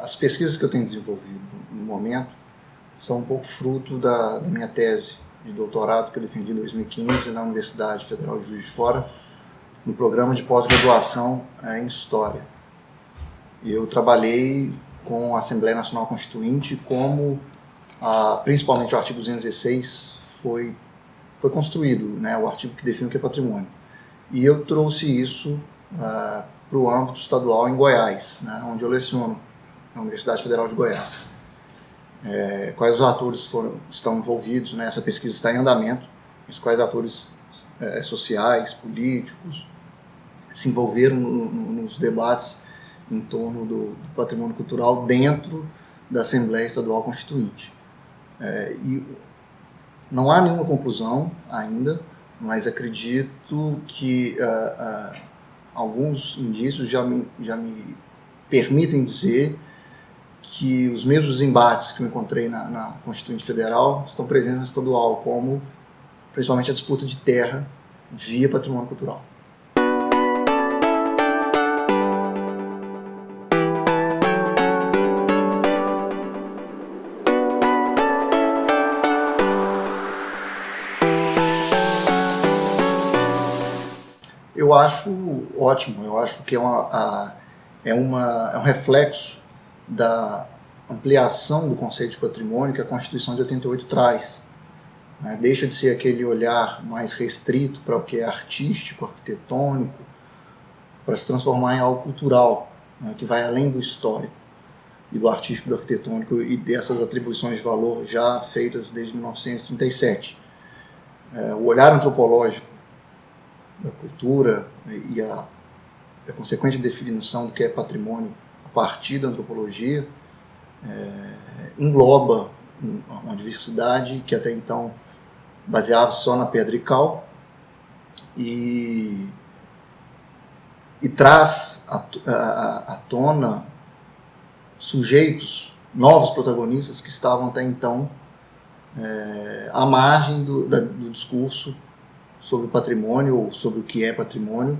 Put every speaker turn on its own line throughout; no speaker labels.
As pesquisas que eu tenho desenvolvido no momento são um pouco fruto da minha tese de doutorado que eu defendi em 2015 na Universidade Federal de Juiz de Fora, no programa de pós-graduação em História. Eu trabalhei com a Assembleia Nacional Constituinte como, principalmente o artigo 216 foi construído, né, o artigo que define o que é patrimônio. E eu trouxe isso para o âmbito estadual em Goiás, né, onde eu leciono, na Universidade Federal de Goiás. Quais os atores estão envolvidos, né? Essa pesquisa está em andamento, mas quais atores sociais, políticos se envolveram nos debates em torno do patrimônio cultural dentro da Assembleia Estadual Constituinte. E não há nenhuma conclusão ainda, mas acredito que alguns indícios já me permitem dizer que os mesmos embates que eu encontrei na Constituinte Federal estão presentes na estadual, como principalmente a disputa de terra via patrimônio cultural. Eu acho ótimo, eu acho que é um reflexo da ampliação do conceito de patrimônio que a Constituição de 88 traz. Deixa de ser aquele olhar mais restrito para o que é artístico, arquitetônico, para se transformar em algo cultural, né, que vai além do histórico e do artístico, do arquitetônico e dessas atribuições de valor já feitas desde 1937. O olhar antropológico da cultura e a consequente definição do que é patrimônio a partir da antropologia engloba uma diversidade que até então baseava-se só na pedra e cal e traz à tona sujeitos, novos protagonistas que estavam até então à margem do discurso sobre o patrimônio ou sobre o que é patrimônio,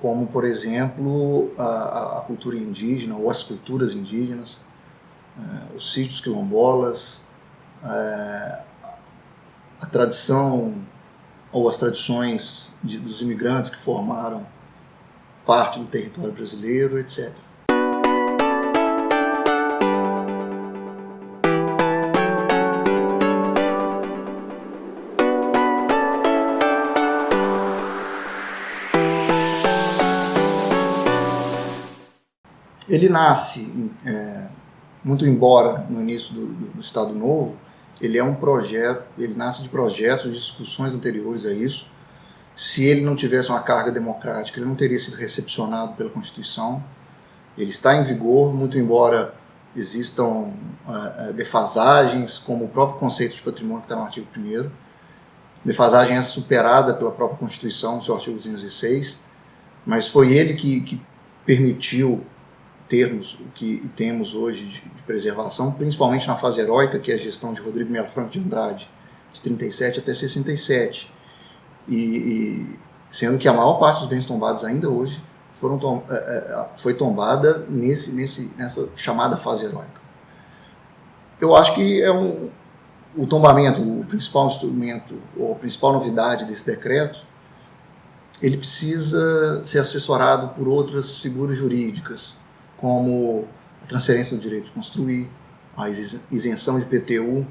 como, por exemplo, a cultura indígena ou as culturas indígenas, os sítios quilombolas, a tradição ou as tradições dos imigrantes que formaram parte do território brasileiro, etc. Ele nasce, muito embora no início do Estado Novo, ele é um projeto, ele nasce de projetos, de discussões anteriores a isso. Se ele não tivesse uma carga democrática, ele não teria sido recepcionado pela Constituição. Ele está em vigor, muito embora existam defasagens, como o próprio conceito de patrimônio que está no artigo 1º. Defasagem é superada pela própria Constituição, no seu artigo 216, mas foi ele que permitiu termos o que temos hoje de preservação, principalmente na fase heróica, que é a gestão de Rodrigo Melo Franco de Andrade, de 37 até 67. E sendo que a maior parte dos bens tombados ainda hoje foi tombada nessa chamada fase heróica. Eu acho que o tombamento, o principal instrumento, ou a principal novidade desse decreto, ele precisa ser assessorado por outras figuras jurídicas, como a transferência do direito de construir, a isenção de IPTU,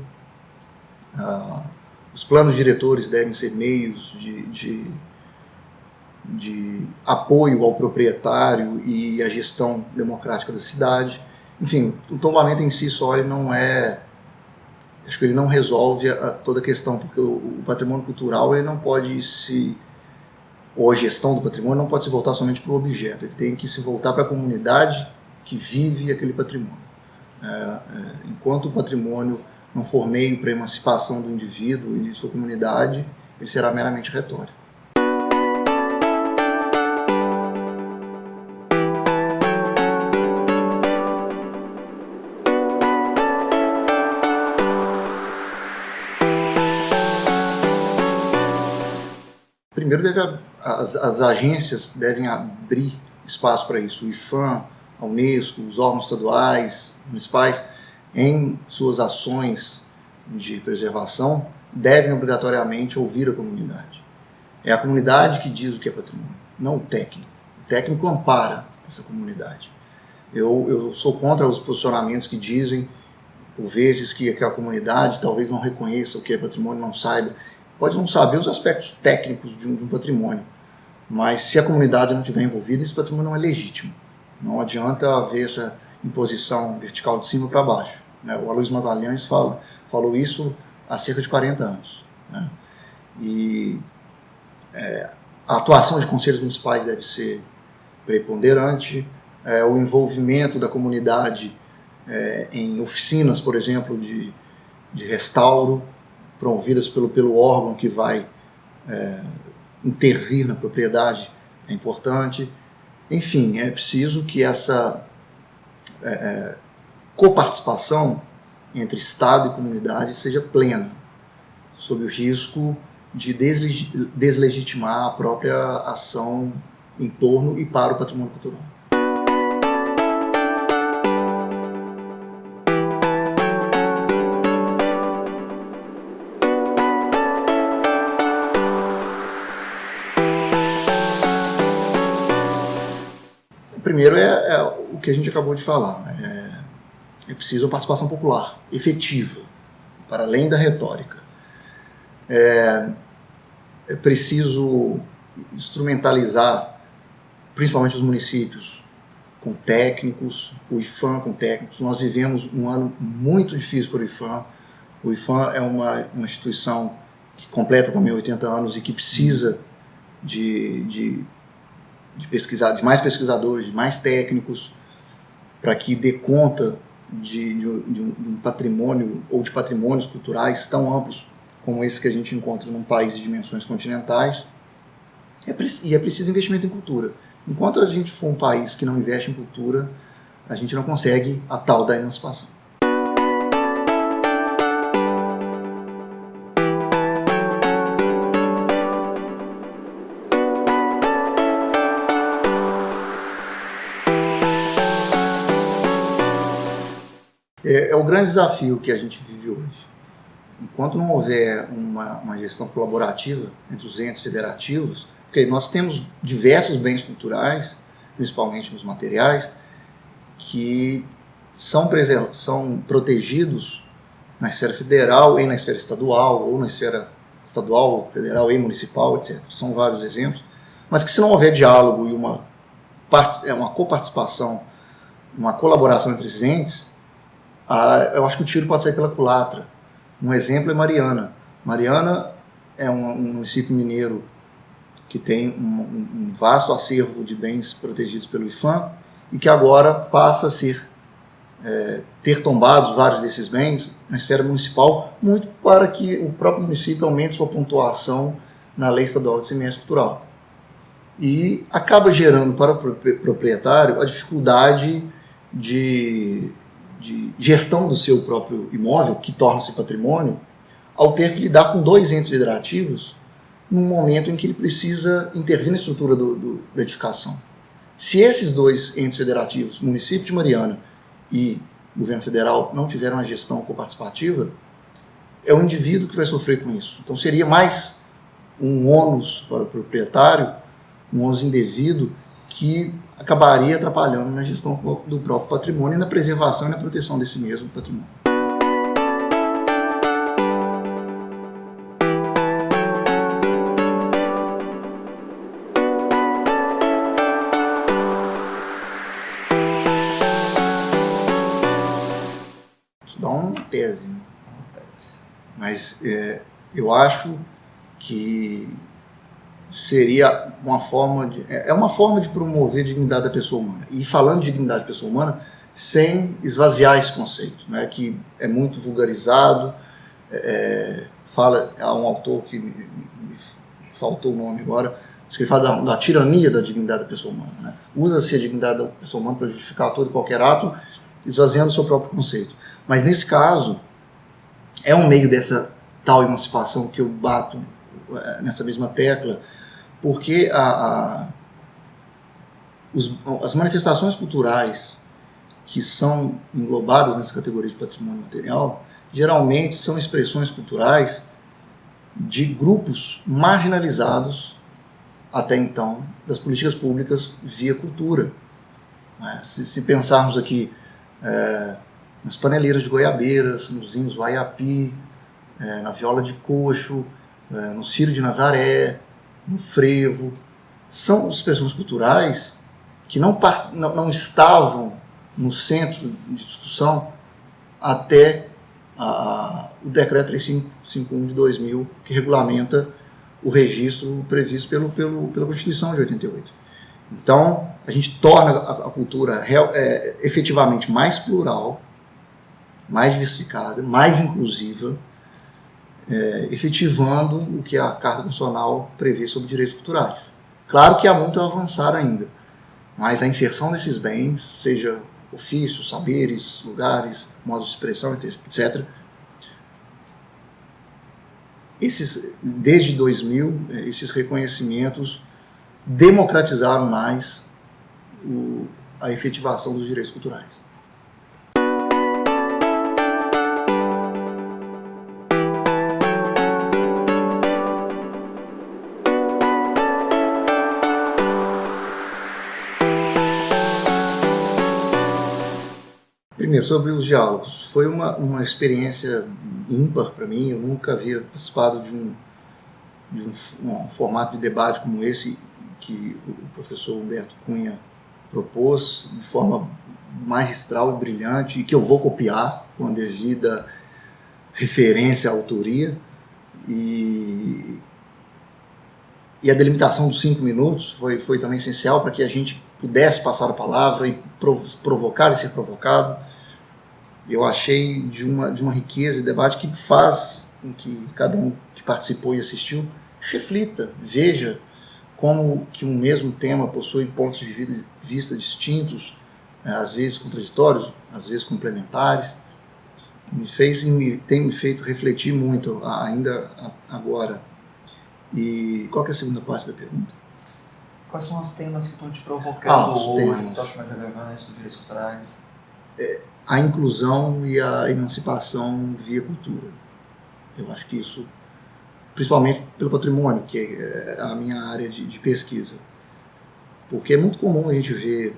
os planos diretores devem ser meios de apoio ao proprietário e à gestão democrática da cidade. Enfim, o tombamento em si só ele não acho que ele não resolve toda a questão, porque o patrimônio cultural ele não pode ou a gestão do patrimônio não pode se voltar somente para o objeto, ele tem que se voltar para a comunidade que vive aquele patrimônio. Enquanto o patrimônio não for meio para a emancipação do indivíduo e de sua comunidade, ele será meramente retórico. Primeiro, as agências devem abrir espaço para isso. O IPHAN, a Unesco, os órgãos estaduais, municipais, em suas ações de preservação, devem obrigatoriamente ouvir a comunidade. É a comunidade que diz o que é patrimônio, não o técnico. O técnico ampara essa comunidade. Eu sou contra os posicionamentos que dizem, por vezes, que a comunidade talvez não reconheça o que é patrimônio, não saiba. Pode não saber os aspectos técnicos de um patrimônio, mas se a comunidade não estiver envolvida, esse patrimônio não é legítimo. Não adianta haver essa imposição vertical de cima para baixo. Né? O Aloysio Magalhães falou isso há cerca de 40 anos. Né? E a atuação de conselhos municipais deve ser preponderante, o envolvimento da comunidade em oficinas, por exemplo, de restauro, promovidas pelo órgão que vai intervir na propriedade, é importante. Enfim, é preciso que essa coparticipação entre Estado e comunidade seja plena, sob o risco de deslegitimar a própria ação em torno e para o patrimônio cultural. Primeiro é o que a gente acabou de falar. É preciso a participação popular, efetiva, para além da retórica. É preciso instrumentalizar, principalmente os municípios, com técnicos, o IPHAN com técnicos. Nós vivemos um ano muito difícil para o IPHAN. O IPHAN é uma instituição que completa também 80 anos e que precisa de mais pesquisadores, de mais técnicos, para que dê conta de um patrimônio ou de patrimônios culturais tão amplos como esse que a gente encontra num país de dimensões continentais. E é preciso investimento em cultura. Enquanto a gente for um país que não investe em cultura, a gente não consegue a tal da emancipação. É o grande desafio que a gente vive hoje. Enquanto não houver uma gestão colaborativa entre os entes federativos, porque nós temos diversos bens culturais, principalmente nos materiais, que são protegidos na esfera federal e na esfera estadual, ou na esfera estadual, federal e municipal, etc. São vários exemplos, mas que se não houver diálogo e uma coparticipação, uma colaboração entre esses entes, eu acho que o tiro pode sair pela culatra. Um exemplo é Mariana. Mariana é um município mineiro que tem um vasto acervo de bens protegidos pelo IPHAN e que agora passa a ter tombados vários desses bens na esfera municipal, muito para que o próprio município aumente sua pontuação na Lei Estadual de Semestre Cultural. E acaba gerando para o proprietário a dificuldade de gestão do seu próprio imóvel, que torna-se patrimônio, ao ter que lidar com dois entes federativos num momento em que ele precisa intervir na estrutura da edificação. Se esses dois entes federativos, município de Mariana e governo federal, não tiveram uma gestão coparticipativa, é o indivíduo que vai sofrer com isso. Então seria mais um ônus para o proprietário, um ônus indevido, que acabaria atrapalhando na gestão do próprio patrimônio e na preservação e na proteção desse mesmo patrimônio. Isso dá uma tese, né? Mas eu acho que seria uma forma de promover a dignidade da pessoa humana. E falando de dignidade da pessoa humana, sem esvaziar esse conceito, né, que é muito vulgarizado. Há um autor que me faltou o nome agora, que fala da tirania da dignidade da pessoa humana. Né? Usa-se a dignidade da pessoa humana para justificar todo e qualquer ato, esvaziando o seu próprio conceito. Mas nesse caso, é um meio dessa tal emancipação que eu bato nessa mesma tecla, porque as manifestações culturais que são englobadas nessa categoria de patrimônio material, geralmente são expressões culturais de grupos marginalizados até então das políticas públicas via cultura. Se pensarmos aqui nas paneleiras de goiabeiras, nos hinos do Ayapi, na viola de coxo, no Círio de Nazaré, no frevo, são expressões culturais que não estavam no centro de discussão até o Decreto 3551 de 2000, que regulamenta o registro previsto pela Constituição de 88. Então, a gente torna a cultura efetivamente mais plural, mais diversificada, mais inclusiva, efetivando o que a Carta Constitucional prevê sobre direitos culturais. Claro que há muito a avançar ainda, mas a inserção desses bens, seja ofícios, saberes, lugares, modos de expressão, etc., desde 2000, esses reconhecimentos democratizaram mais a efetivação dos direitos culturais. Primeiro, sobre os diálogos, foi uma experiência ímpar para mim. Eu nunca havia participado de um formato de debate como esse que o professor Humberto Cunha propôs de forma magistral e brilhante, e que eu vou copiar com a devida referência à autoria. E a delimitação dos 5 minutos foi também essencial para que a gente pudesse passar a palavra e provocar e ser provocado. Eu achei de uma riqueza de debate que faz com que cada um que participou e assistiu reflita, veja como que um mesmo tema possui pontos de vista distintos, às vezes contraditórios, às vezes complementares. Tem me feito refletir muito ainda agora. E qual que é a segunda parte da pergunta?
Quais são os temas que estão te provocando hoje,
os
mais relevantes dos direitos culturais?
A inclusão e a emancipação via cultura. Eu acho que isso, principalmente pelo patrimônio, que é a minha área de pesquisa. Porque é muito comum a gente ver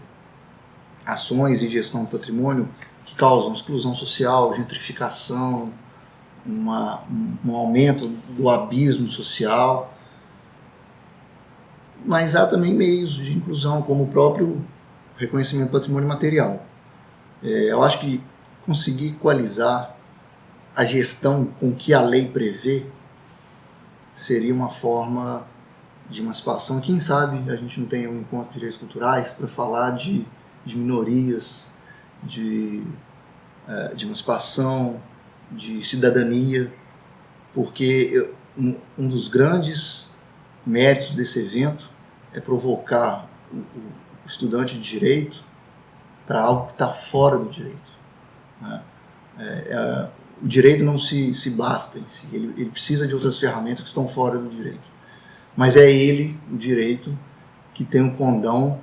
ações de gestão do patrimônio que causam exclusão social, gentrificação, um aumento do abismo social. Mas há também meios de inclusão, como o próprio reconhecimento do patrimônio material. Eu acho que conseguir equalizar a gestão com que a lei prevê seria uma forma de emancipação. Quem sabe a gente não tenha um encontro de direitos culturais para falar de minorias, de emancipação, de cidadania, porque um dos grandes méritos desse evento é provocar o estudante de direito para algo que está fora do direito. O direito não se basta em si, ele precisa de outras ferramentas que estão fora do direito. Mas é ele, o direito, que tem o condão,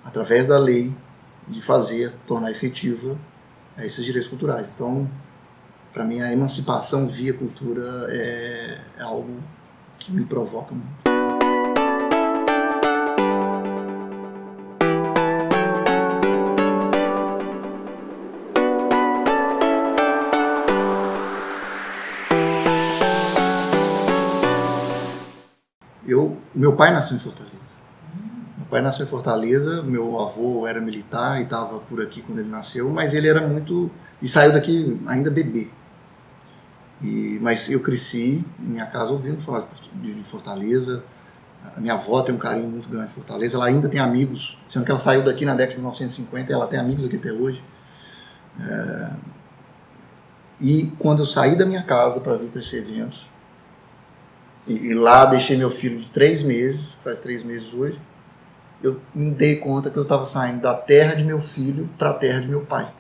através da lei, de tornar efetiva esses direitos culturais. Então, para mim, a emancipação via cultura é algo que me provoca muito. Meu pai nasceu em Fortaleza. Meu pai nasceu em Fortaleza, meu avô era militar e estava por aqui quando ele nasceu, mas ele era muito... e saiu daqui ainda bebê. Mas eu cresci em minha casa ouvindo falar de Fortaleza. A minha avó tem um carinho muito grande de Fortaleza, ela ainda tem amigos, sendo que ela saiu daqui na década de 1950, ela tem amigos aqui até hoje. E quando eu saí da minha casa para vir para esse evento, e lá deixei meu filho de 3 meses, faz 3 meses hoje, eu me dei conta que eu estava saindo da terra de meu filho para a terra de meu pai.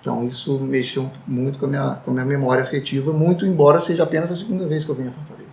Então isso mexeu muito com a minha memória afetiva, muito embora seja apenas a segunda vez que eu venho a Fortaleza.